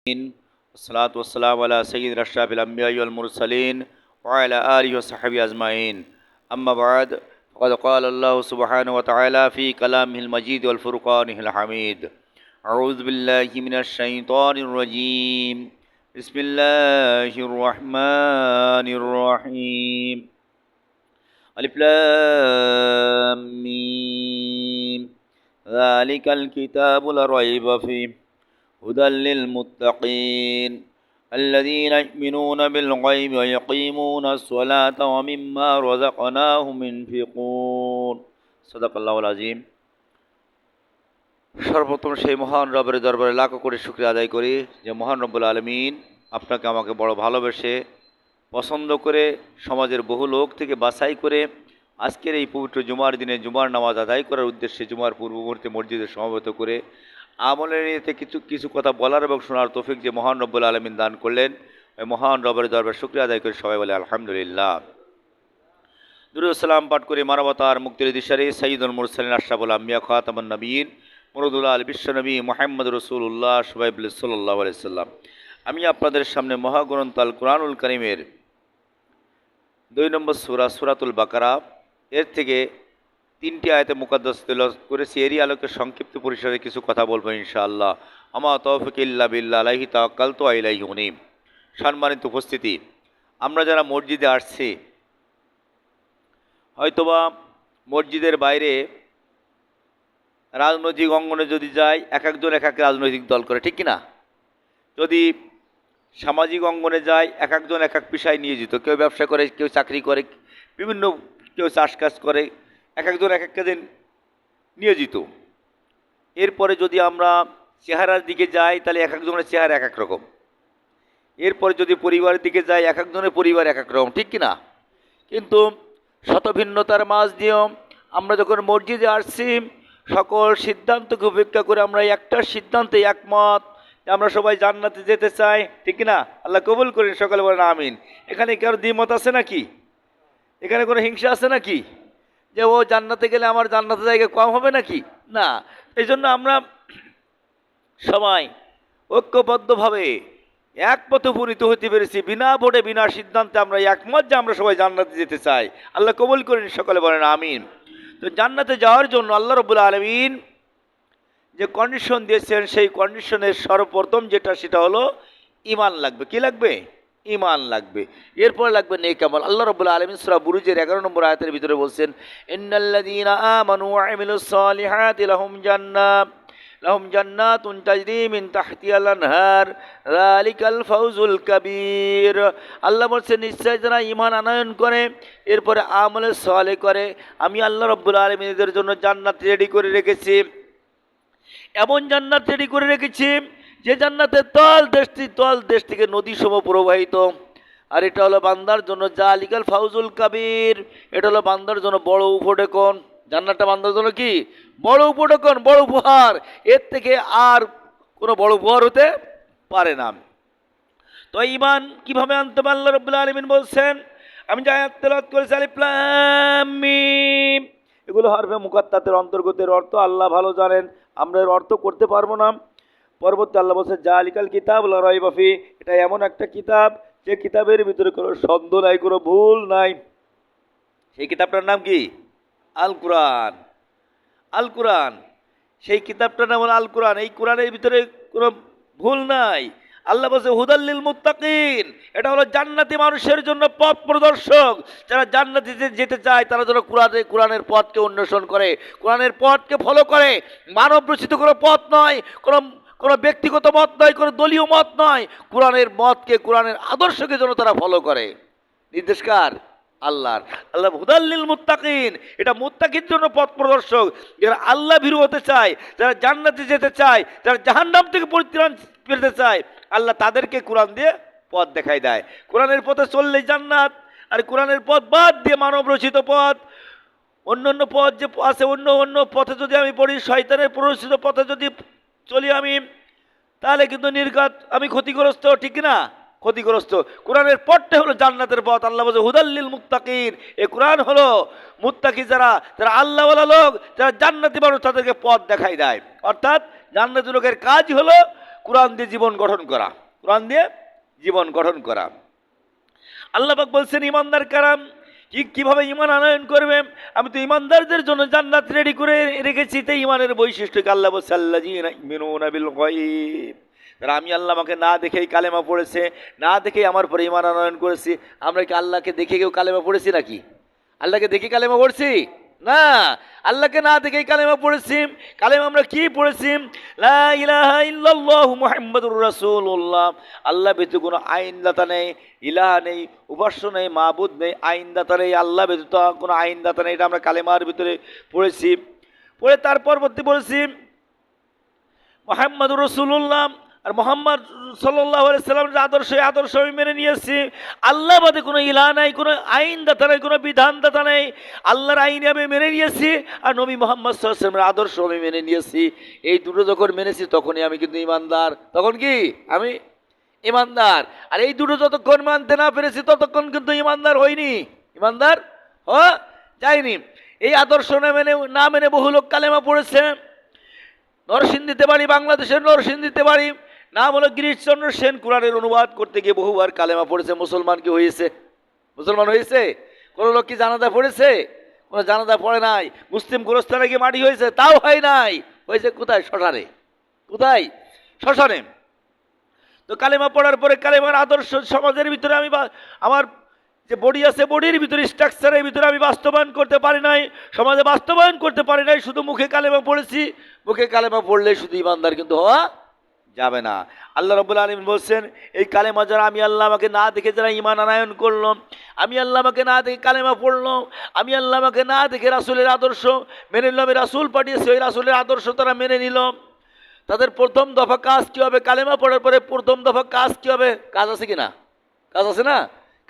والصلاة والسلام على سيد أشرف الأنبياء والمرسلين وعلى آله وصحبه أجمعين. أما بعد، فقد قال الله سبحانه وتعالى في كلامه المجيد والفرقانه الحميد: أعوذ بالله من الشيطان الرجيم. بسم الله الرحمن الرحيم. ألف لام ميم. ذلك الكتاب لا ريب فيه هدى للمتقين الذين يؤمنون بالغيب ويقيمون الصلاة ومما رزقناهم ينفقون صدق الله العظيم। সর্বপ্রথম সেই মহান রবের দরবারে লাখো কোটি শুকরিয়া আদায় করি যে মহান রব্বুল আলামিন আপনাকে আমাকে বড় ভালোবেসে পছন্দ করে সমাজের বহু লোক থেকে বাছাই করে আজকের এই পবিত্র জুমার দিনে জুমার নামাজ আদায় করার উদ্দেশ্যে জুমার পূর্ব মুহূর্তে মসজিদে সমবেত করে আমলের নিয়ে কিছু কথা বলার এবং শোনার তৌফিক যে মহান রব্বুল আলামিন দান করলেন, ওই মহান রবের দরবারে শুকরিয়া আদায় করে সবাই বলে আলহামদুলিল্লাহ। দুরূদ সালাম পাঠ করে মানবতার মুক্তির দিশারি সাইয়্যিদুল মুরসালিন আশরাফুল আম্বিয়া খাতামুন নবিয়্যিন মুরুদুল আল বিশ্বনবী মুহাম্মদ রাসূলুল্লাহ সাল্লাল্লাহু আলাইহি ওয়াসাল্লাম। আমি আপনাদের সামনে মহাগ্রন্থ আল কুরআনুল কারীমের 2 নম্বর সূরা সূরাতুল বাকারা এর থেকে 3টি আয়াতে মুকাদ্দাস তেলাওয়াত করেছি। এরই আলোকে সংক্ষিপ্ত পরিসরে কিছু কথা বলবো ইনশাআল্লাহ। আমা তাওফিক ইল্লা বিল্লাহ আলাইহি তাওয়াক্কালতু ওয়া ইলাইহি উনীব। সম্মানিত উপস্থিতি, আমরা যারা মসজিদে আসছি, হয়তোবা মসজিদের বাইরে রাজনৈতিক অঙ্গনে যদি যাই, এক একজন এক এক রাজনৈতিক দল করে, ঠিক কিনা? যদি সামাজিক অঙ্গনে যায়, এক একজন এক এক পেশায় নিয়োজিত, কেউ ব্যবসা করে, কেউ চাকরি করে, বিভিন্ন কেউ চাষ কাজ করে, এক একজন এক এক কাজে নিয়োজিত। এরপরে যদি আমরা চেহারার দিকে যাই, তাহলে এক একজনের চেহারা এক এক রকম। এরপরে যদি পরিবারের দিকে যাই, এক একজনের পরিবার এক এক রকম, ঠিক কিনা? কিন্তু শত ভিন্নতার মাঝ দিয়েও আমরা যখন মসজিদে আসছি, সকল সিদ্ধান্তকে উপেক্ষা করে আমরা একটা সিদ্ধান্তে একমত, আমরা সবাই জান্নাতে যেতে চাই, ঠিক কিনা? আল্লাহ কবুল করেন, সকালে বলেন আমিন। এখানে কারো দ্বিমত আছে নাকি? এখানে কোনো হিংসা আছে নাকি যে ও জান্নাতে গেলে আমার জান্নাতের জায়গা কম হবে নাকি? না। এই জন্য আমরা সবাই ঐক্যবদ্ধভাবে এক পথে উপনীত হতে পেরেছি, বিনা ভোটে বিনা সিদ্ধান্তে আমরা একমত যে আমরা সবাই জান্নাতে যেতে চাই। আল্লাহ কবুল করেন, সকালে বলেন আমিন। তো জান্নাতে যাওয়ার জন্য আল্লাহ রাব্বুল আলামিন যে কন্ডিশন দিয়েছেন, সেই কন্ডিশনের সর্বপ্রথম যেটা, সেটা হলো ঈমান লাগবে। কি লাগবে? ঈমান লাগবে। এরপর লাগবে নেক আমল। আল্লাহ রাব্বুল আলামিন সূরা বুরুজের 11 নম্বর আয়াতের ভিতরে বলছেন, ইন্নাল্লাযীনা আমানু ওয়া আমিলুস সালিহাতি লাহুম জান্নাতুন তাজরি মিন তাহতিহাল আনহার যালিকাল ফাওজুল কাবীর। আল্লাহ বলছেন, নিশ্চয় যারা ঈমান আনয়ন করে, এরপরে আমলে সালেহ করে, আমি আল্লাহ রাব্বুল আলামিন এদের জন্য জান্নাত রেডি করে রেখেছি। এমন জান্নাত রেডি করে রেখেছি যে জান্নাতের তল দেশ থেকে নদী সম প্রবাহিত। আর এটা হলো বান্দার জন্য জালিকাল ফাউজুল কাবীর, এটা হলো বান্দার জন্য বড় উপঢৌকন। জান্নাতটা বান্দার জন্য কি? বড় উপঢৌকন, বড় উপহার। এর থেকে আর কোনো বড় উপহার হতে পারে না। তো ঈমান কিভাবে আনতে হবে? আল্লাহ রাব্বুল আলামিন বলছেন, আমি যে আয়াত তেলাওয়াত করেছি আলিফ লাম মিম, এগুলো হরফে মুকাত্তাতের অন্তর্গতের অর্থ আল্লাহ ভালো জানেন, আমরা এর অর্থ করতে পারবো না। পরবর্তী আল্লাহ বলছে জালিকাল কিতাব লা রাইবা ফি, এটা এমন একটা কিতাব যে কিতাবের ভিতরে কোনো সন্দেহ নাই, কোনো ভুল নাই। সেই কিতাবটার নাম কি? আল কুরআন। আল কুরআন, সেই কিতাবটার নাম হলো আল কুরআন। এই কুরআনের ভিতরে কোনো ভুল নাই। আল্লাহ বলছে হুদাল লিল মুত্তাকিন, এটা হলো জান্নাতি মানুষের জন্য পথ প্রদর্শক। যারা জান্নাতে যেতে চায় তারা যেন কোরআনের পথকে অন্বেষণ করে, কোরআনের পথকে ফলো করে। মানব রচিত কোনো পথ নয়, কোনো ব্যক্তিগত মত নয়, কোনো দলীয় মত নয়। কোরআনের মতকে, কোরআনের আদর্শকে যেন তারা ফলো করে। নির্দেশকার আল্লাহর। আল্লাহ হুদাল লিল মুত্তাকিন, এটা মুত্তাকির জন্য পথ প্রদর্শক। যারা আল্লাহ ভীরু হতে চায়, যারা জান্নাতে যেতে চায়, যারা জাহান্নাম থেকে পরিত্রাণ পেতে চায়, আল্লাহ তাদেরকে কোরআন দিয়ে পথ দেখাই দেয়। কোরআনের পথে চললেই জান্নাত। আর কোরআনের পথ বাদ দিয়ে মানব রচিত পথ, অন্য পথ যে আছে, অন্য পথে যদি আমি পড়ি, শয়তানের প্ররোচিত পথে যদি চলি আমি, তাহলে কিন্তু নির্ঘাত আমি ক্ষতিগ্রস্ত, ঠিক না? ক্ষতিগ্রস্ত। কোরআনের পথটা হলো জান্নাতের পথ। আল্লাহ বলছে হুদাল লিল মুত্তাকিন, এই কোরআন হলো মুত্তাকি যারা আল্লাহওয়ালা লোক, যারা জান্নাতি মানুষ, তাদেরকে পথ দেখাই দেয়। অর্থাৎ জান্নাতি লোকের কাজ হলো কোরআন দিয়ে জীবন গঠন করা, কোরআন দিয়ে জীবন গঠন করা। আল্লাহ পাক বলছেন ইমানদার কারাম কিভাবে ইমান আনয়ন করবে, আমি তো ইমানদারদের জন্য জান্নাত রেডি করে রেখেছি। তাই ইমানের বৈশিষ্ট্যকে আল্লাহ বলছে আল্লাযীনা ইউমিনুনা বিল গায়ব, তারা আমি আল্লাহ আমাকে না দেখেই কালেমা পড়েছে, না দেখেই আমার পরে ইমান আনয়ন করেছি। আমরা কি আল্লাহকে দেখে কেউ কালেমা পড়েছি নাকি? আল্লাহকে দেখে কালেমা পড়ছি না, আল্লাহকে না দেখেই কালেমা পড়েছি। কালেমা আমরা কি পড়েছি? লা ইলাহা ইল্লাল্লাহু মুহাম্মাদুর রাসূলুল্লাহ, আল্লাহ ব্যতীত কোনো আইনদাতা নেই, ইলাহা নেই, উপাস্য নেই, মাবুদ নেই, আইনদাতা নেই, আল্লাহ ব্যতীত কোনো আইনদাতা নেই। এটা আমরা কালেমার ভিতরে পড়েছি। পড়ে তার পরবর্তী বলেছি মুহাম্মাদুর রাসূলুল্লাহ, আর মোহাম্মদ সাল্লাল্লাহু আলাইহি সাল্লামের আদর্শ আমি মেনে নিয়েছি। আল্লাহ বাদে কোনো ইলাহ নাই, কোনো আইনদাতা নাই, কোনো বিধানদাতা নেই। আল্লাহর আইনে আমি মেনে নিয়েছি, আর নবী মোহাম্মদ সাল্লাল্লাহু আলাইহি সাল্লামের আদর্শ আমি মেনে নিয়েছি। এই দুটো যখন মেনেছি তখনই আমি কিন্তু ইমানদার। তখন কি আমি ইমানদার। আর এই দুটো যতক্ষণ মানতে না পেরেছি ততক্ষণ কিন্তু ইমানদার হইনি, ইমানদার যায়নি। এই আদর্শ না মেনে বহু লোক কালেমা পড়েছে। নরসিংদীতে বাড়ি, বাংলাদেশের নরসিংদীতে বাড়ি, নাম হলো গিরিশচন্দ্র সেন। কোরআনের অনুবাদ করতে গিয়ে বহুবার কালেমা পড়েছে। মুসলমান কি হয়েছে? মুসলমান হয়েছে? কোনো লোক কি জানাজা পড়েছে? কোনো জানাজা পড়ে নাই। মুসলিম গোরস্থানে গিয়ে মাটি হয়েছে? তাও হয় নাই। হয়েছে কোথায়? শ্মশানে। কোথায়? শ্মশানে। তো কালেমা পড়ার পরে কালেমার আদর্শ সমাজের ভিতরে আমি আমার যে বডি আছে, বডির ভিতরে স্ট্রাকচারের ভিতরে আমি বাস্তবায়ন করতে পারি নাই, সমাজে বাস্তবায়ন করতে পারি নাই। শুধু মুখে কালেমা পড়েছি। মুখে কালেমা পড়লে শুধু ইমানদার কিন্তু হওয়া যাবে না। আল্লাহ রাব্বুল আলামিন বলছেন এই কালেমা যারা আমি আল্লাহ আমাকে না দেখে যারা ইমান আনয়ন করলো, আমি আল্লাহ আমাকে না দেখে কালেমা পড়লো, আমি আল্লাহ আমাকে না দেখে রাসূলের আদর্শ মেনে নিল, আমি রাসূল পাঠিয়েছি, ওই রাসূলের আদর্শ তারা মেনে নিল, তাদের প্রথম দফা কাজ কি হবে? কালেমা পড়ার পরে প্রথম দফা কাজ কি হবে? কাজ আছে কি না? কাজ আছে না?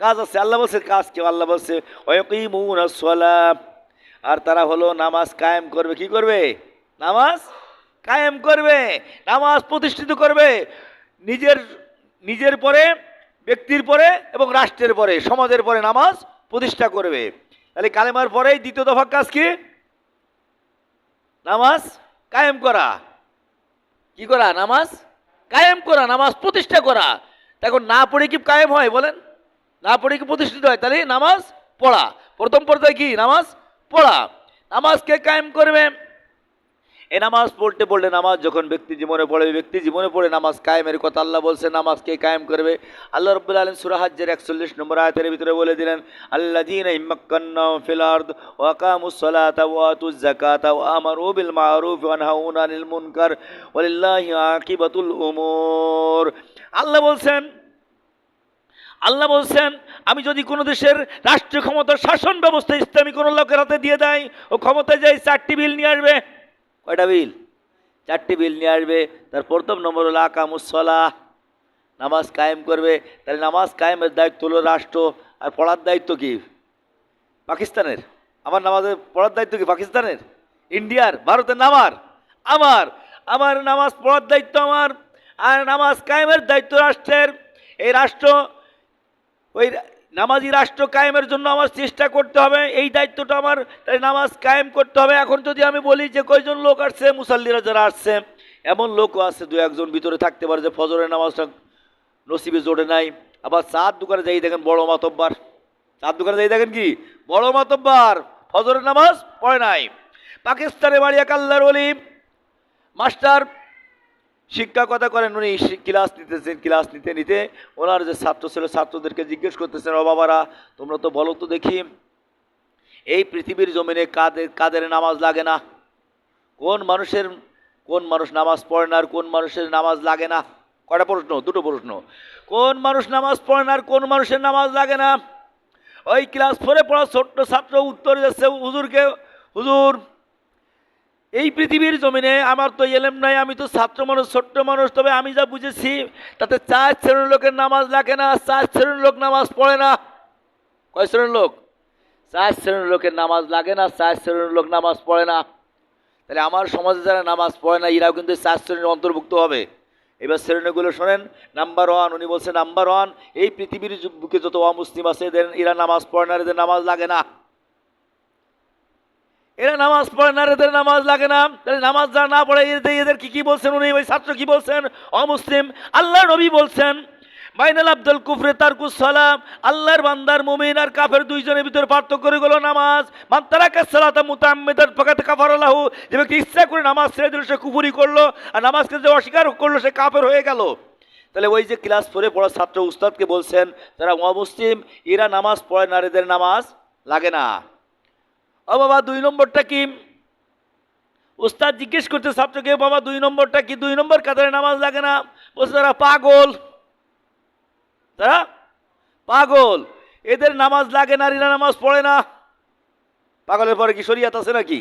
কাজ আছে। আল্লাহ বলছে কাজ কি? আল্লাহ বলছে ওয়াকিমুনাস সালাত, আর তারা হলো নামাজ কায়েম করবে। কি করবে? নামাজ কায়েম করবে, নামাজ প্রতিষ্ঠিত করবে। নিজের পরে, ব্যক্তির পরে এবং রাষ্ট্রের পরে, সমাজের পরে নামাজ প্রতিষ্ঠা করবে। তাহলে কালেমার পরেই দ্বিতীয় দফা কাজ কি? নামাজ কায়েম করা। কি করা? নামাজ কায়েম করা, নামাজ প্রতিষ্ঠা করা। এখন না পড়ে কি কায়েম হয় বলেন? না পড়ে কি প্রতিষ্ঠিত হয়? তাহলে নামাজ পড়া প্রথম পর্যায়ে। কি? নামাজ পড়া। নামাজকে কায়েম করবে। এই নামাজ পড়তে পড়লে, নামাজ যখন ব্যক্তি জীবনে পড়ে, ব্যক্তি জীবনে পড়ে নামাজ কায়েমের কথা আল্লাহ বলছে। নামাজকে কায়েম করবে। আল্লাহ রাব্বুল আলামিন সূরা হজ্জের 41 নম্বর আয়াতের ভিতরে বলে দিলেন আল্লাযীনা ইম্মাক্কান্নাহুম ফিল আরদ ওয়া আকামুস সালাতা ওয়া আতুজ যাকাতা ওয়া আমারু বিল মা'রুফ ওয়া নাহাউনা আনিল মুনকার ওয়ালিল্লাহি আকিবাতুল উমুর। আল্লাহ বলছেন আমি যদি কোনো দেশের রাষ্ট্রীয় ক্ষমতার শাসন ব্যবস্থা ইসলামী কোনো লোকের হাতে দিয়ে দেয়, ও ক্ষমতায় যাই 4টি বিল নিয়ে আসবে। কয়টা বিল? 4টি বিল নিয়ে আসবে। তার প্রথম নম্বর হলো আকামুস সালাহ, নামাজ কায়েম করবে। তাহলে নামাজ কায়েমের দায়িত্ব হলো রাষ্ট্র, আর পড়ার দায়িত্ব কি পাকিস্তানের? আমার নামাজের পড়ার দায়িত্ব কি পাকিস্তানের, ইন্ডিয়ার, ভারতের? আমার নামাজ পড়ার দায়িত্ব আমার, আর নামাজ কায়েমের দায়িত্ব রাষ্ট্রের। এই রাষ্ট্র, ওই নামাজি রাষ্ট্র কায়েমের জন্য আমার চেষ্টা করতে হবে, এই দায়িত্বটা আমার। তাই নামাজ কায়েম করতে হবে। এখন যদি আমি বলি যে কয়জন লোক আসছে, মুসাল্লিরা যারা আসছে, এমন লোকও আছে 2-1 ভিতরে থাকতে পারে যে ফজরের নামাজটা নসিবে জোটে নাই। আবার চার দোকানে যাই দেখেন বড় মাতব্বার, চার দোকানে যাই দেখেন কি বড় মাতব্বার, ফজরের নামাজ পড়ে নাই। পাকিস্তানে বাড়ি এক আল্লাহর ওলি মাস্টার, শিক্ষা কথা করেন উনি। ক্লাস নিতেছেন, ক্লাস নিতে ওনার যে ছাত্র ছিল, ছাত্রদেরকে জিজ্ঞেস করতেছেন ও বাবারা তোমরা তো বলো তো দেখি এই পৃথিবীর জমিনে কাদের নামাজ লাগে না? কোন মানুষ নামাজ পড়ে না আর কোন মানুষের নামাজ লাগে না? কয়টা প্রশ্ন? 2টো প্রশ্ন। কোন মানুষ নামাজ পড়ে না আর কোন মানুষের নামাজ লাগে না? ওই ক্লাস 4-এ পড়া ছোট্ট ছাত্র উত্তর দিচ্ছে হুজুরকে, হুজুর এই পৃথিবীর জমিনে আমার তো এলেম নাই, আমি তো ছাত্র মানুষ, ছোট্ট মানুষ, তবে আমি যা বুঝেছি তাতে 4 শ্রেণীর লোকের নামাজ লাগে না, 4 শ্রেণীর লোক নামাজ পড়ে না। কয় শ্রেণীর লোক? 4 শ্রেণীর লোকের নামাজ লাগে না, 4 শ্রেণীর লোক নামাজ পড়ে না। তাহলে আমার সমাজে যারা নামাজ পড়ে না এরাও কিন্তু 4 শ্রেণীর অন্তর্ভুক্ত হবে। এবার শ্রেণীগুলো শোনেন। নাম্বার 1, উনি বলছে নাম্বার 1, এই পৃথিবীর বুকে যত অমুসলিম আছে এরা নামাজ পড়ে না, এদের নামাজ লাগে না। এরা নামাজ পড়ে না, এদের নামাজ লাগে না। তাহলে নামাজ যারা না পড়ে এদের কি বলছেন উনি, ওই ছাত্র কি বলছেন? অমুসলিম। আল্লাহ নবী বলছেন বাইনাল আব্দুল কুফরে তারকুস সালাম, আল্লাহর বান্দার মুমিন আর কাফের দুইজনের ভিতরে পার্থক্য হলো নামাজ। মান তারাকা সালাতা মুতাআম্মিদান ফাকাদ কাফারা লাহু, যে ব্যক্তি ইচ্ছা করে নামাজ ছেড়ে দিল সে কুফরি করলো, আর নামাজকে যে অস্বীকার করলো সে কাফের হয়ে গেল। তাহলে ওই যে ক্লাস 4-এ পড়া ছাত্র উস্তাদকে বলছেন যারা অমুসলিম এরা নামাজ পড়ে না, এদের নামাজ লাগে না। ও বাবা 2 নম্বরটা কি? উস্তাদ জিজ্ঞেস করতে ছাত্রকে, বাবা 2 নম্বরটা কি? 2 নম্বর কাতারে নামাজ লাগে না। বলছে তারা পাগল, তারা পাগল, এদের নামাজ লাগে না, এরা নামাজ পড়ে না। পাগলের পরে কি শরিয়াত আছে নাকি?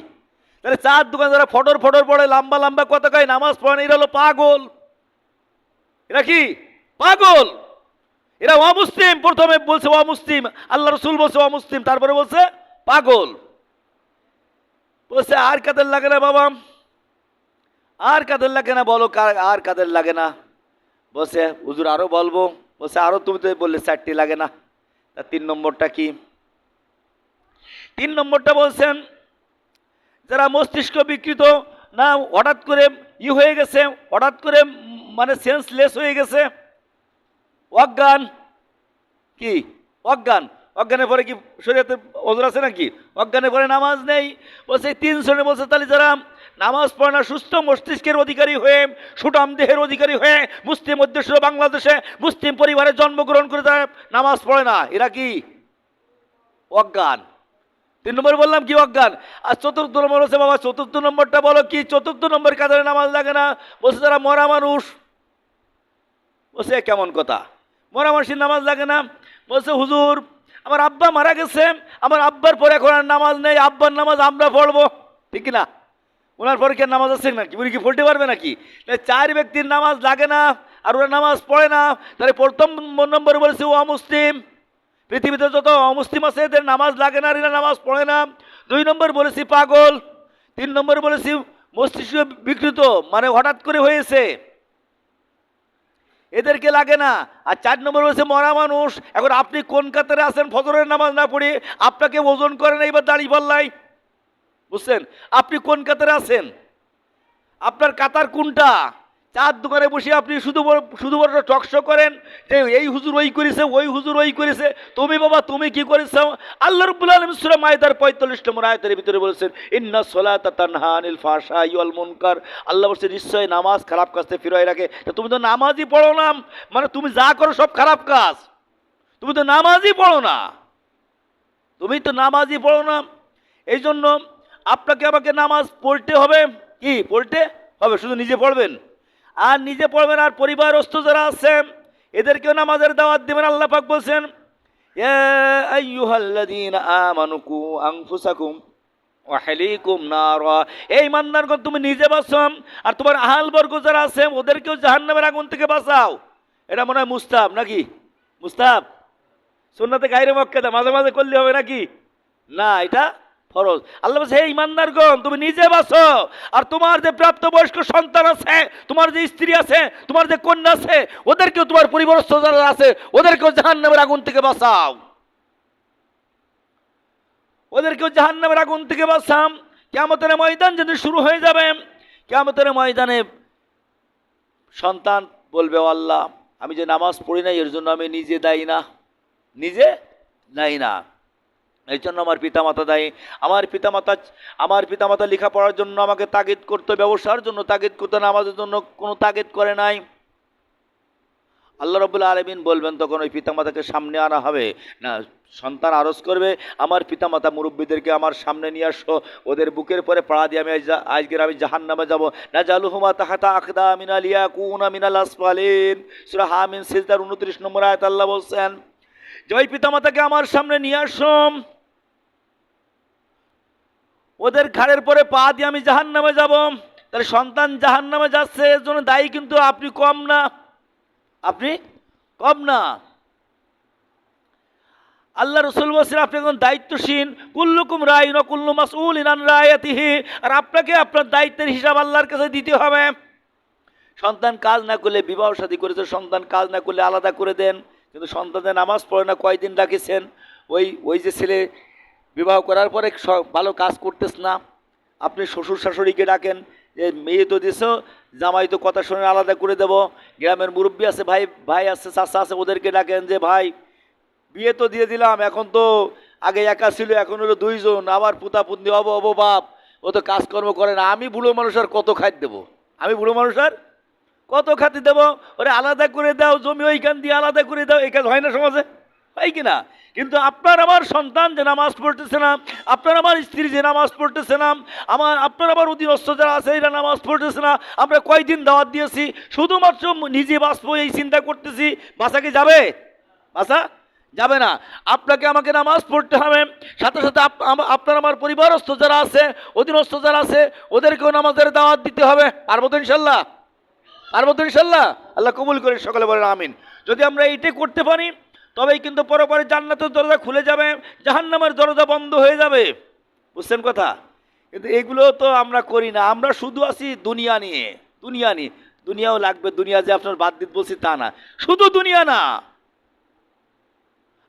তাহলে চার দোকান যারা ফটর ফটর পড়ে, লম্বা লম্বা কথা কয়, নামাজ পড়ে না, এরা হলো পাগল। এরা কি পাগল? এরা অমুসলিম। প্রথমে বলছে অমুসলিম, আল্লাহ রসুল বলছে অমুসলিম, তারপরে বলছে পাগল। বলছে আর কাদের লাগে না বাবা? আর কাদের লাগে না বলো, আর কাদের লাগে না? বলছে হুজুর আরো বলবো। বলছে আরো তুমি তো বললে 4টি লাগে না। তা 3 নম্বরটা কি? 3 নম্বরটা বলছেন যারা মস্তিষ্ক বিকৃত, না হঠাৎ করে হয়ে গেছে, হঠাৎ করে মানে সেন্সলেস হয়ে গেছে, অজ্ঞান। কি অজ্ঞান? অজ্ঞানের পরে কি শরীয়তে ওজর আছে নাকি? অজ্ঞানের পরে নামাজ নেই। বলছে 3 শ্রেণী। বলছে তাহলে যারা নামাজ পড়ে না, সুস্থ মস্তিষ্কের অধিকারী হয়ে, সুঠাম দেহের অধিকারী হয়ে, মুসলিম উদ্দেশ্য বাংলাদেশে মুসলিম পরিবারে জন্মগ্রহণ করে তারা নামাজ পড়ে না, এরা কি অজ্ঞান। 3 নম্বর বললাম কি অজ্ঞান। আর 4র্থ নম্বর হচ্ছে বাবা 4র্থ নম্বরটা বলো কি? 4র্থ নম্বর কাতারে নামাজ লাগে না। বলছে যারা মরা মানুষ। বলছে কেমন কথা, মরা মানুষের নামাজ লাগে না? বলছে হুজুর আমার আব্বা মারা গেছে, আমার আব্বার পরে এখন আর নামাজ নেই, আব্বার নামাজ আমরা পড়বো, ঠিক না? ওনার পরে কি নামাজ আছে নাকি? উনি কি পড়তে পারবে নাকি? 4 ব্যক্তির নামাজ লাগে না আর ওরা নামাজ পড়ে না। তাহলে প্রথম নম্বরে বলেছে ও অমুসলিম, পৃথিবীতে যত অমুসলিম আছে এদের নামাজ লাগে না, এরা নামাজ পড়ে না। 2 নম্বর বলেছি পাগল। 3 নম্বর বলেছি মস্তিষ্ক বিকৃত, মানে হঠাৎ করে হয়েছে, এদেরকে লাগে না। আর 4 নম্বর বলেছে মরা মানুষ। এখন আপনি কোন কাতারে আছেন? ফজরের নামাজ না পড়ে আপনাকে ওজন করে না এবার দাড়ি পাল্লাই, বুঝছেন? আপনি কোন কাতারে আছেন? আপনার কাতার কোনটা? 4 দোকানে বসে আপনি শুধু টকশো করেন যে এই হুজুর ওই করেছে, ওই হুজুর ওই করেছে। তুমি বাবা তুমি কি করেছো? আল্লাহ রাব্বুল আলামিন সূরা মাইদার 45 নম্বর আয়াতের ভিতরে বলেছেন ইন্নাস সালাতা তানহা আনিল ফাহশাই ওয়াল মুনকার। আল্লাহ বলছে নিশ্চয় নামাজ খারাপ কাজ থেকে ফিরিয়ে রাখে। তুমি তো নামাজই পড়ো না, মানে তুমি যা করো সব খারাপ কাজ। তুমি তো নামাজই পড়ো না, তুমি তো নামাজই পড়ো না। এই জন্য আপনাকে আমাকে নামাজ পড়তে হবে। কি পড়তে হবে? শুধু নিজে পড়বেন, আর নিজে পড়বেন আর পরিবারস্থ যারা আছে এদেরকেও নামাজের দাওয়াত দিবেন। আল্লাহ পাক বলছেন ইয়া আইয়ুহাল্লাযীনা আমানু কু আনফুসাকুম ওয়া আহলিকুম নারা। এই ইমানদারগণ তুমি নিজে বাঁচো আর তোমার আহল বর্গ যারা আছে ওদেরকেও জাহান্নামের আগুন থেকে বাঁচাও। এটা মনে হয় মুস্তাহাব নাকি? মুস্তাহাব, সুন্নাতে গায়রে মুআক্কাদা, মাঝে মাঝে করলে হবে নাকি? না, এটা ফরজ। আল্লাহ বলছে হে ইমানদারগণ তুমি নিজে বাঁচো আর তোমার যে প্রাপ্তবয়স্ক সন্তান আছে, তোমার যে স্ত্রী আছে, তোমার যে কন্যা আছে, ওদেরকেও, তোমার পরিবারস্থ যারা আছে ওদেরকেও জাহান্নামের আগুন থেকে বাঁচাও, ওদেরকেও জাহান্নামের আগুন থেকে বাঁচাও। কিয়ামতের ময়দান যদি শুরু হয়ে যাবে, কিয়ামতের ময়দানে সন্তান বলবে ও আল্লাহ আমি যে নামাজ পড়ি না এর জন্য আমি নিজে দায়ী না, নিজে দায়ী না, এই জন্য আমার পিতামাতা দায়ী। আমার পিতামাতা লেখাপড়ার জন্য আমাকে তাগিদ করতো, ব্যবসার জন্য তাগিদ করতো না, আমাদের জন্য কোনো তাগিদ করে নাই। আল্লাহ রাব্বুল আলামিন বলবেন তখন ওই পিতামাতাকে সামনে আনা হবে না, সন্তান আরজ করবে আমার পিতামাতা মুরব্বীদেরকে আমার সামনে নিয়ে আসো, ওদের বুকের পরে পাড়া দিয়ে আজকের আমি জাহান্নামে যাব। নাজালুহুমা তাহাতা আকদামিনা লিয়াকুনা মিনাল আসফালিন। সূরা হামিম সিজদার 29 নম্বর আয়াত আল্লাহ বলছেন যে ওই পিতামাতাকে আমার সামনে নিয়ে আসো, ওদের ঘাড়ের পরে পা দিয়ে আমি জাহান্নামে যাব। তাহলে সন্তান জাহান্নামে যাচ্ছে এর জন্য দায়ী কিন্তু আপনি কম না, আপনি কম না। আল্লাহ রাসূল বলেছেন আপনি এখন দায়িত্বশীল, কুল্লুকুম রাইন ওয়া কুল্লু মাসউলিন আন রায়াতিহি, আর আপনাকে আপনার দায়িত্বের হিসাব আল্লাহর কাছে দিতে হবে। সন্তান কাজ না করলে, বিবাহ শাদী করেছে সন্তান কাজ না করলে আলাদা করে দেন, কিন্তু সন্তানের নামাজ পড়ে না কয়দিন রাখেছেন, ওই যে ছেলে বিবাহ করার পরে ভালো কাজ করতেছ না, আপনি শ্বশুর শাশুড়িকে ডাকেন যে মেয়ে তো দিছ, জামাই তো কথা শুনে আলাদা করে দেব। গ্রামের মুরব্বী আছে, ভাই ভাই আছে, চাচা আছে, ওদেরকে ডাকেন যে ভাই বিয়ে তো দিয়ে দিলাম, এখন তো আগে একা ছিল, এখন হলো দুইজন, আবার পুতা পুতনি অব বাপ, ও তো কাজকর্ম করে না, আমি বুড়ো মানুষ আর কত খাদ্য দেবো, আমি বুড়ো মানুষ আর কত খাতি দেবো, ওরে আলাদা করে দাও, জমি ওইখান দিয়ে আলাদা করে দাও, এই কাজ হয় না সমাজে, হয় কি না? কিন্তু আপনার আমার সন্তান যে নামাজ পড়তেছে না, আপনার আমার স্ত্রী যে নামাজ পড়তেছে না, আপনার আমার অধীনস্থ যারা আছে এরা নামাজ পড়তেছে না, আমরা কয়দিন দাওয়াত দিয়েছি, শুধুমাত্র নিজে বাঁচবো এই চিন্তা করতেছি, বাঁচা কি যাবে? বাঁচা যাবে না। আপনাকে আমাকে নামাজ পড়তে হবে, সাথে সাথে আপনার আমার পরিবারস্থ যারা আছে, অধীনস্থ যারা আছে, ওদেরকেও নামাজের দাওয়াত দিতে হবে। পারবো তো ইনশাল্লাহ? পারবো তো ইনশাল্লাহ? আল্লাহ কবুল করে, সকলে বলেন আমিন। যদি আমরা এইটাই করতে পারি তবেই কিন্তু পরে জান্নাতের দরজা খুলে যাবে, জাহান্নামের দরজা বন্ধ হয়ে যাবে। বুঝছেন কথা? কিন্তু এগুলো তো আমরা করি না, আমরা শুধু আছি দুনিয়া নিয়ে, দুনিয়া নিয়ে। দুনিয়াও লাগবে, দুনিয়া যে আপনার বাদ দিতে বলছি তা না, শুধু দুনিয়া না,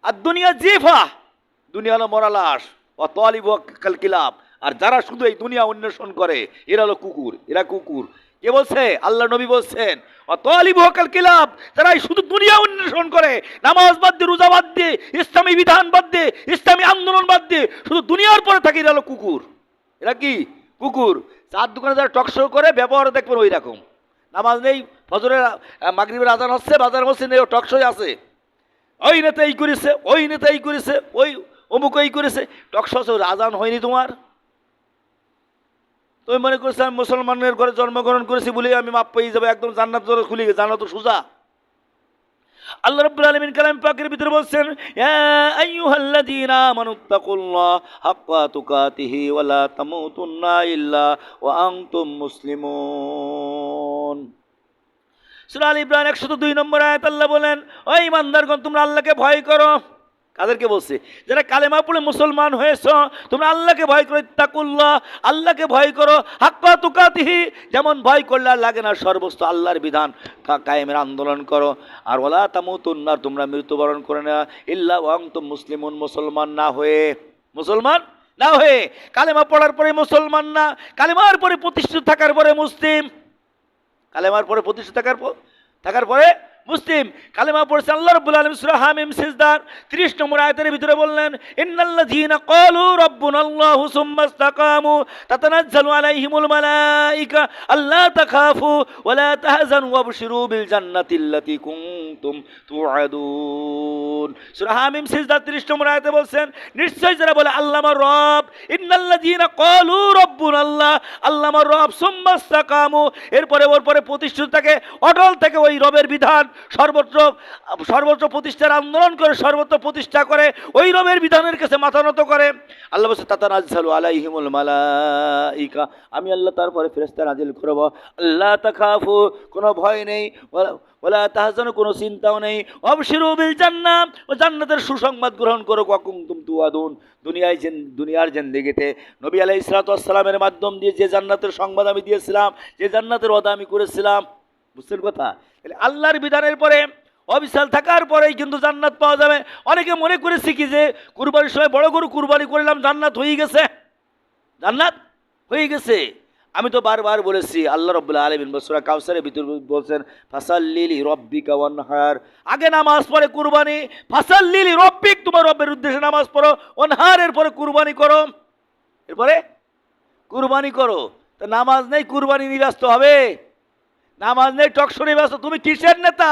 আর দুনিয়া জিফা, দুনিয়া হলো মরা লাশ, অতলিব কাল কিলাব। আর যারা শুধু এই দুনিয়া অন্বেষণ করে এরা হলো কুকুর, এরা কুকুর। কে বলছে? আল্লাহ নবী বলছেন অতলিব কাল কিলাব, যারা শুধু দুনিয়া অন্বেষণ করে, নামাজ বাদ দিয়ে, রোজা বাদ দিয়ে, ইসলামী বিধান বাদ দিয়ে, ইসলামী আন্দোলন বাদ দিয়ে শুধু দুনিয়ার পরে থাকে, এরা হলো কুকুর। এরা কি? কুকুর। চার দোকানে যারা টকশো করে ব্যবহার দেখবেন ওই রকম, নামাজ নেই, ফজরের মাগরিবের আজান হচ্ছে, বাজার মসজিদ নেই, টকশোই আছে, ওই নেতা এই করেছে, ওই নেতা এই করেছে, ওই অমুক এই করেছে, টকশো আজান হয়নি তোমার? তুমি মনে করছো আমি মুসলমানের ঘরে জন্মগ্রহণ করেছি বলে আমি মাপ পেয়ে যাবো, একদম জান্নাত দরজা খুলে গেছে, জান্নাত তো সোজা। আল্লাহ রাব্বুল আলামিন কালাম পাকের ভিতরে বলছেন ইয়া আইয়ুহাল্লাযীনা আমানুত্তাকুল্লাহ হাক্কা তুকাতিহি ওয়া লা তামুতুন্না ইল্লা ওয়া আনতুম মুসলিমুন। সূরা আল ইমরান 102 নম্বর আয়াত আল্লাহ বলেন, ও ঈমানদারগণ তোমরা আল্লাহকে ভয় করো। কাদেরকে বলছে? যারা কালেমা পড়ে মুসলমান হয়েছ, তোমরা আল্লাহকে ভয় করো, ইত্তাকুল্লাহ, আল্লাহকে ভয় করো, হাক্কা তুকাতিহি, যেমন ভয় করলে আর লাগে না, সর্বস্ত আল্লাহর বিধান কায়েমের আন্দোলন করো। আর ওয়ালা তামুতুন্না, তোমরা মৃত্যুবরণ করে না, ইল্লা ওয়া আনতুম মুসলিমুন, মুসলমান না হয়ে, মুসলমান না হয়ে। কালেমা পড়ার পরে মুসলমান না, কালেমার পরে প্রতিষ্ঠিত থাকার পরে মুসলিম, কালেমার পরে প্রতিষ্ঠিত থাকার পরে মুসলিম। কালেমা পড়ছে আল্লাহ রাব্বুল আলামিন সূরা হামিম সিজদার 30 নম্বর আয়াতের ভিতরে বললেন ইন্নাল্লাযীনা ক্বালু রাব্বুনাল্লাহু সুম্মা ইসতাকামু তাতানাজ্জালু আলাইহিমুল মালায়েকা আল্লা তাখাফু ওয়া লা তাহজানু ওয়াবশিরু বিল জান্নাতিল্লাতী কুনতুম তুআদুন। সূরা হামিম সিজদার 30 নম্বর আয়াতে বলছেন নিশ্চয় যারা বলে আল্লাহ আমার রব, ইন্নাল্লাযীনা ক্বালু রাব্বুনাল্লাহ, আল্লাহ আমার রব, সুম্মা ইসতাকামু, এরপরে ওর পরে প্রতিষ্ঠিত থাকে, অটল থেকে ওই রবের বিধান, সর্বত্র প্রতিষ্ঠার আন্দোলন করে, সর্বত্র প্রতিষ্ঠা করে, ওই রবের বিধানের কাছে মাথা নত করে। আল্লাহ বলছে তাতানাজ্জালু আলাইহিমুল মালাইকা, আমি আল্লাহ তারপরে ফেরেশতা নাজিল করব, আল্লাহ তাখাফু, কোনো ভয় নেই, ওয়ালা তাহজানু, কোনো চিন্তাও নেই, ওয়াবশিরু বিল জান্নাহ, ও জান্নাতের সুসংবাদ গ্রহণ করো, ওয়া কুনতুম তুআদুন, দুনিয়ার জিন্দেগিতে নবী আলাইহিস সালাতু ওয়াস সালামের মাধ্যম দিয়ে যে জান্নাতের সংবাদ আমি দিয়েছিলাম, যে জান্নাতের ওয়াদা আমি করেছিলাম। বুঝছেন কথা? আল্লাহর বিধানের পরে অবিচাল থাকার পরেই কিন্তু জান্নাত পাওয়া যাবে। অনেকে মনে করেছি কি যে কুরবানির সময় বড় গরু কুরবানি করলাম, জান্নাত হয়ে গেছে, জান্নাত হয়ে গেছে। আমি তো বারবার বলেছি, আল্লাহ রাব্বুল আলামিন সূরা কাউসারের ভিতর বলছেন ফাসাল্লি লিরাব্বিকা ওয়ানহার, আগে নামাজ পড়ে কুরবানি, ফাসাল্লি লিরাব্বিক, তোমার রবের উদ্দেশ্যে নামাজ পড়ো, ওয়ানহারের পরে কুরবানি করো, এরপরে কুরবানি করো। তো নামাজ নেই কুরবানি নিরাস্ত হবে, নামাজ নেই টকশনে ব্যস্ত, তুমি কিসের নেতা?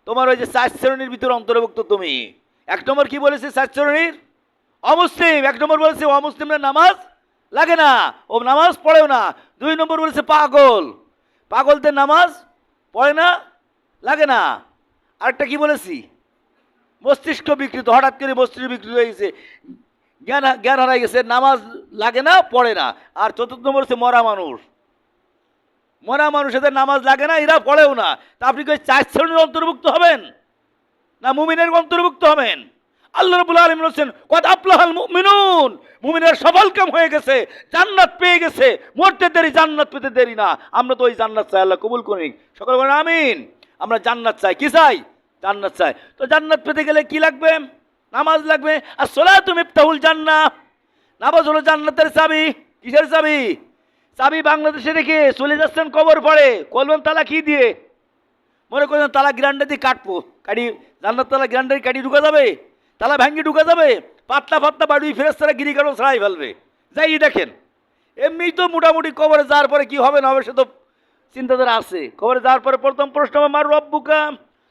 তোমার ওই যে 4 শ্রেণীর ভিতরে অন্তর্ভুক্ত তুমি। 1 নম্বর কি বলেছে? 4 শ্রেণীর অমুসলিম। 1 নম্বর বলেছে অমুসলিমরা নামাজ লাগে না, ও নামাজ পড়েও না। 2 নম্বর বলেছে পাগল, পাগলদের নামাজ পড়ে না, লাগে না। আরেকটা কি বলেছি? মস্তিষ্ক বিকৃত, হঠাৎ করে মস্তিষ্ক বিকৃত হয়ে গেছে, জ্ঞান হারাই গেছে, নামাজ লাগে না, পড়ে না। আর 4 নম্বর হচ্ছে মরা মানুষ, মরা মানুষেদের নামাজ লাগে না, এরা পড়েও না। তা আপনি কি 4 শ্রেণীর অন্তর্ভুক্ত হবেন না মুমিনের অন্তর্ভুক্ত হবেন? আল্লাহ রাব্বুল আলামিন বলেন কদ আফলাহাল মুমিনুন, মুমিনের সফল কাম হয়ে গেছে, জান্নাত পেয়ে গেছে, মরতে দেরি জান্নাত পেতে দেরি না। আমরা তো ওই জান্নাত চাই, আল্লাহ কবুল করুন, সকলে বলেন আমিন। আমরা জান্নাত চাই, কি চাই? জান্নাত চাই। তো জান্নাত পেতে গেলে কি লাগবে? নামাজ লাগবে। আর সালাতু মিফতাহুল জান্নাহ, নামাজ হলো জান্নাতের চাবি। কিসের চাবি? চাবি বাংলাদেশে রেখে চলে যাচ্ছেন কবর পড়ে, কলবেন তালা কি দিয়ে? মনে করেন তালা গ্রান্ডে দিয়ে কাটবো, কাটি জান্নাত তালা গ্রান্ডে কাটি ঢুকা যাবে? তালা ভাঙ্গি ঢুকা যাবে? পাতলা পাতলা বাড়ি ফেরেশতারা গিরি কাটো ছাড়াই ফেলবে। যাই দেখেন, এমনি তো মোটামুটি কবরে যাওয়ার পরে কি হবে না হবে সে তো চিন্তাধারা আছে। কবরে যাওয়ার পরে প্রথম প্রশ্ন, আমার রব্বুকা,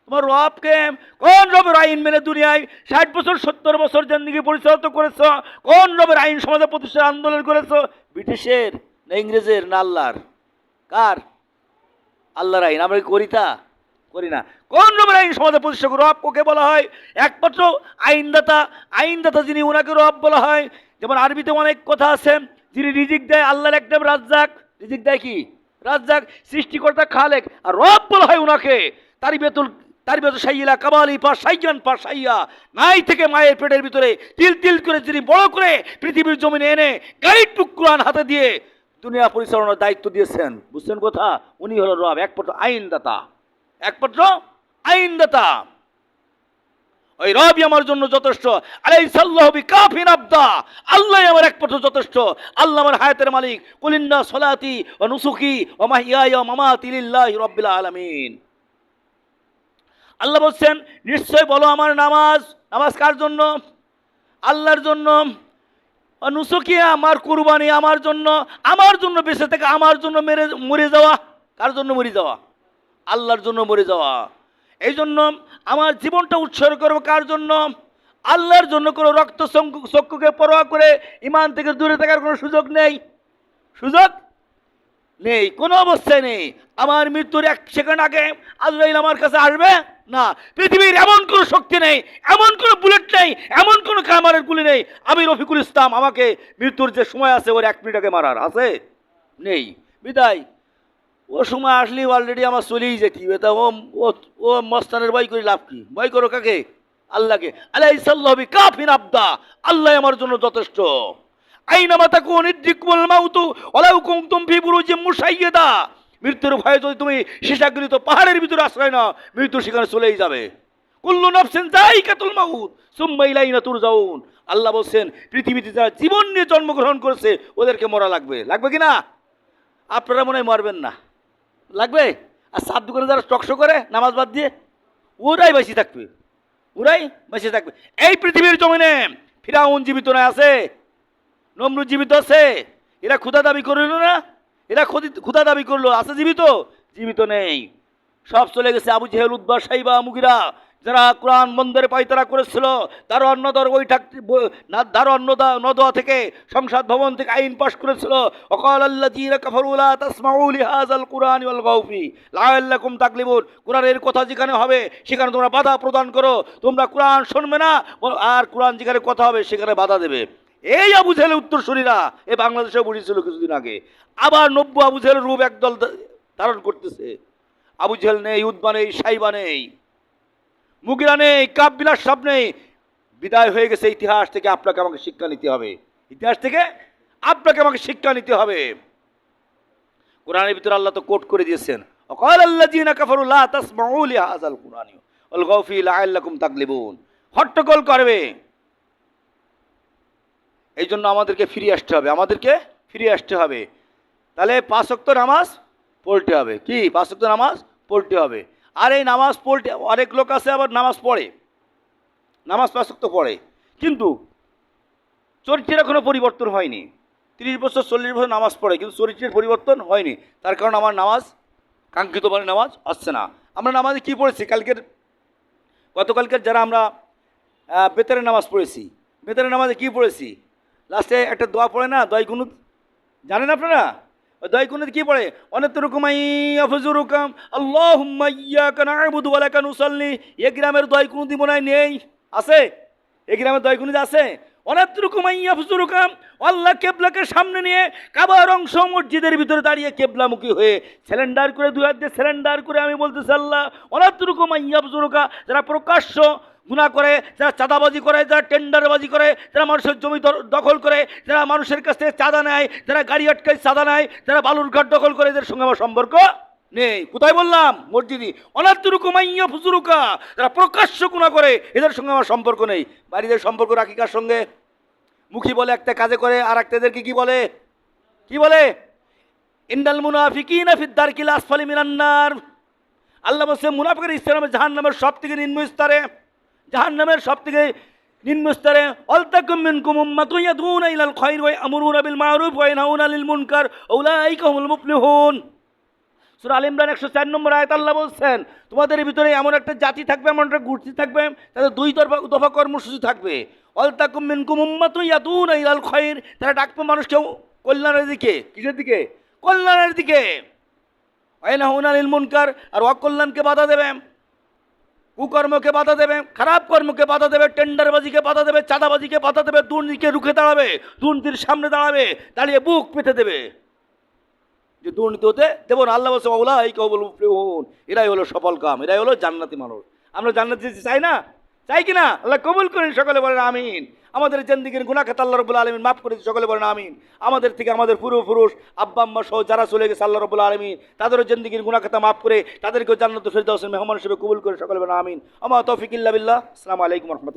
তোমার রবকে? কোন রবের আইন মেনে দুনিয়ায় 60 বছর 70 বছর জিন্দেগি পরিচালিত করেছ? কোন রবের আইন সমাজে প্রতিষ্ঠা আন্দোলন করেছ? ব্রিটিশের না ইংরেজের না আল্লাহর? কার? আল্লাহর আইন। আমরা কি করি তা? করি না। কোন রবের আইন সমাজে প্রতিষ্ঠা করে? রব ওকে বলা হয় একমাত্র আইনদাতা। আইনদাতা যিনি, ওনাকে রব বলা হয়। যেমন আরবিতে অনেক কথা আছে, যিনি রিজিক দেয় আল্লাহর এক নাম রাজ্জাক। রিজিক দেয় কি? রাজ্জাক, সৃষ্টিকর্তা খালেক। আর রব বলা হয় উনাকে। তার বেতন সাইয়া কাবালি পা সাইয়ান পা সাইয়া, নাই থেকে মায়ের পেটের ভিতরে তিল তিল করে যিনি বড় করে পৃথিবীর জমিনে এনে গাইড টুক কোরআন হাতে দিয়ে দুনিয়া পরিচালনার দায়িত্ব দিয়েছেন। বুঝছেন কথা? উনি হলো রব, একমাত্র আইনদাতা, একমাত্র আইনদাতা। ওই রবই আমার জন্য যথেষ্ট। আলাইসাল্লাহু বিকাফিন আবদা, আল্লাহ আমার একমাত্র যথেষ্ট। আল্লাহ আমার হায়াতের মালিক। কুলিন্না সলাতি ওয়া নুসুকি ওয়া মাহইয়ায়া ওয়া মামাতি লিল্লাহি রাব্বিল আলামিন। আল্লাহ বলছেন, নিশ্চয় বলো আমার নামাজ। নামাজ কার জন্য? আল্লাহর জন্য। নুসুকিয়া, আমার কুরবানি আমার জন্য। আমার জন্য বেঁচে থেকে আমার জন্য মরে যাওয়া। কার জন্য মরে যাওয়া? আল্লাহর জন্য মরে যাওয়া। এই জন্য আমার জীবনটা উৎসর্গ করবো কার জন্য? আল্লাহর জন্য। কোনো রক্ত চক্ষুকে পরোয়া করে ইমান থেকে দূরে থাকার কোনো সুযোগ নেই, সুযোগ নেই, কোনো অবস্থায় নেই। আমার মৃত্যুর 1 সেকেন্ড আগে আজরাইল আমার কাছে আসবে না। পৃথিবীর এমন কোনো শক্তি নেই, এমন কোনো বুলেট নেই, এমন কোনো কামারের গুলি নেই। আমি রফিকুল ইসলাম, আমাকে মৃত্যুর যে সময় আছে ওর 1 মিনিট আগে মারার আছে? নেই। বিদায় ও সময় আসলেই অলরেডি আমার চলেই যেতি। তা ও ও মস্তানের ভয় করে লাভ কি? ভয় করো কাকে? আল্লাহকে। আলাইসাল্লাহু বিকাফিন আবদা, আল্লাহ আমার জন্য যথেষ্ট। আইনামা তাকুন ইদরিকুমুল মাউতু ওয়ালাউ কুনতুম ফি বুরুজিম মুশাইয়াদা। মৃত্যুর ভয়ে যদি তুমি সীসাগৃহীত পাহাড়ের ভিতরে আশ্রয় নাও, মৃত্যু সেখানে চলেই যাবে। কুল্লু নাফসিন যায়িকাতুল মাউত সুম্মা ইলাইনা তুরজাউন। আল্লাহ বলছেন, পৃথিবীতে যারা জীবন নিয়ে জন্মগ্রহণ করেছে ওদেরকে মরা লাগবে। লাগবে কি না? আপনারা মনে হয় মরবেন না, লাগবে? আর সাত দোকানে যারা টকশো করে নামাজ বাদ দিয়ে, ওরাই বেশি থাকবে, ওরাই বেশি থাকবে। এই পৃথিবীর জমিনে ফিরাউন জীবিত না আছে? নমরুদ জীবিত আছে? এরা ক্ষুধা দাবি করলো না? এরা ক্ষুধা দাবি করলো, আছে জীবিত? জীবিত নেই, সব চলে গেছে। আবু জেহেল, উতবা, সাইবা, মুগিরা, যারা কোরআন বন্ধের পায়তারা করেছিল, দারোয়ান নদওয়া থেকে, সংসদ ভবন থেকে আইন পাশ করেছিল। ওয়াকাল আল্লাযীনা কাফারু লা তাসমাউ লিহাযাল কুরআনি ওয়ালগাউ ফি লাআল্লাকুম তাগলিবুন। কোরআনের কথা যেখানে হবে সেখানে তোমরা বাধা প্রদান করো। তোমরা কোরআন শুনবে না, আর কোরআন যেখানে কথা হবে সেখানে বাধা দেবে। এই আবু জেহেলের উত্তরসূরিরা এ বাংলাদেশেও বুঝেছিল কিছুদিন আগে। আবার 90 আবু জেহেলের রূপ একদল ধারণ করতেছে। আবু জেহেল নেই, উতবা নেই, সাইবা নেই, মুগিরা নেই, কাব বিলাস সব নেই। বিদায় হয়ে গেছে। ইতিহাস থেকে আপনাকে আমাকে শিক্ষা নিতে হবে। ইতিহাস থেকে আপনাকে আমাকে শিক্ষা নিতে হবে। কোরআনের ভিতরে আল্লাহ তো কোট করে দিয়েছেন, ওয়াকাল আল্লাযীনা কাফারু লা তাসমাউ লিহাযাল কুরআনি ওয়ালগাউ ফি লাআল্লাকুম তাগলিবুন। হট্টগোল করবে। এই জন্য আমাদেরকে ফিরে আসতে হবে, আমাদেরকে ফিরে আসতে হবে। তাহলে 5 ওয়াক্ত নামাজ পড়তে হবে। কি? 5 ওয়াক্ত নামাজ পড়তে হবে। আর এই নামাজ পড়তে অনেক লোক আছে আবার নামাজ পড়ে, নামাজ 5 ওয়াক্ত পড়ে, কিন্তু চরিত্রের এখনো পরিবর্তন হয়নি। 30 বছর 40 বছর নামাজ পড়ে, কিন্তু চরিত্রের পরিবর্তন হয়নি। তার কারণ আমার নামাজ কাঙ্ক্ষিত মানে নামাজ আসছে না। আমরা নামাজে কি পড়েছি? গতকালকের যারা আমরা বেতরের নামাজ পড়েছি, বেতরের নামাজে কি পড়েছি? লাস্টে একটা দোয়া পড়ে না, দোয়াই কুনুত, জানেন আপনারা? দোয়াই কুনুত কি পড়ে? অনেকরকমাই আফজুরুকাম আল্লাহুম্মা ইয়্যাকা না'বুদু ওয়া লাকা নুসাল্লি। এ গ্রামের দোয়াই কুনুত মনে হয় নেই, আছে? এ গ্রামের দোয়াই কুনুত আছে? অনেকরকমাই আফজুরুকাম, আল্লাহ কেবলাকে সামনে নিয়ে কাবার অংশ মসজিদের ভিতরে দাঁড়িয়ে কেবলামুখী হয়ে সিলিন্ডার করে 2 হাত দিয়ে সিলিন্ডার করে আমি বলতেছি, আল্লাহ অনেকরকমাই আফজুরুকা। যারা প্রকাশ্য গুনাহ করে, যারা চাঁদাবাজি করে, যারা টেন্ডারবাজি করে, যারা মানুষের জমি দখল করে, যারা মানুষের কাছ থেকে চাঁদা নেয়, যারা গাড়ি আটকায় চাঁদা নেয়, যারা বালুরঘাট দখল করে, এদের সঙ্গে আমার সম্পর্ক নেই। কোথায় বললাম? মসজিদে। অনাত্মরুকুমাইয়া ফুজুরুকা, যারা প্রকাশ্য গুনাহ করে, এদের সঙ্গে আমার সম্পর্ক নেই। বাড়িদের সম্পর্ক রাখি কার সঙ্গে? মুখী বলে একটা, কাজে করে আর একটা, এদেরকে কি বলে? কি বলে? ইন্নাল মুনাফিকিনা ফিদ দারকিল আসফালি মিনান নার। আল্লাহ বলছে মুনাফিকের স্থান হবে জাহান্নামের সবথেকে নিম্ন স্তরে, জাহান্নামের সবথেকে নিম্ন স্তরে। অলতাকুম মিনকুম উম্মাতুন ইয়াদউনা ইলাল খায়র ওয়া ইয়ামুরুনা বিল মারুফ ওয়া ইয়ানহাউনা আনিল মুনকার উলাইকা হুমুল মুফলিহুন। সূরা আল ইমরান 104 নম্বর আয়াত আল্লাহ বলছেন তোমাদের ভিতরে এমন একটা জাতি থাকবে, এমন একটা গোষ্ঠী থাকবে, তাদের দুই দফা কর্মসূচি থাকবে। অলতাকুম মিনকুম উম্মাতুন ইয়াদউনা ইলাল খায়র, তারা ডাকবে মানুষকে কল্যাণের দিকে। কিসের দিকে? কল্যাণের দিকে। ওয়া ইয়ানহাউনা আনিল মুনকার, আর অকল্যাণকে বাধা দেবে, কুকর্মকে বাধা দেবে, খারাপ কর্মকে বাধা দেবে, টেন্ডারবাজিকে বাধা দেবে, চাঁদাবাজিকে বাধা দেবে, দুর্নীতিকে রুখে দাঁড়াবে, দুর্নীতির সামনে দাঁড়াবে, দাঁড়িয়ে বুক পেতে দেবে যে দুর্নীতি হতে দেব না। আল্লাহ বলছে উলাইকা হুমুল মুফলিহুন, এরাই হলো সফল কাম, এরাই হলো জান্নাতি মানুষ। আমরা জান্নাতি চাই না? চাই কিনা? আল্লাহ কবুল করেন, সকলে বলেন আমিন। আমাদের জিন্দেগীর গুনাহ খাতা আল্লাহ রাব্বুল আলামিন মাফ করে দিন, সকলে বলেন আমিন। আমাদের থেকে আমাদের পূর্বপুরুষ আব্বা আম্মা সহ যারা চলে গেছে আল্লাহ রাব্বুল আলামিন তাদেরও জিন্দেগীর গুনাহ খাতা মাফ করে তাদেরকেও জান্নাতুল ফেরদাউসের মেহমান হিসেবে কবুল করে, সকলে বলেন আমিন। আমা তৌফিক ইল্লা বিল্লাহ। আসসালামু আলাইকুম ওয়া রাহমাতুল্লাহ।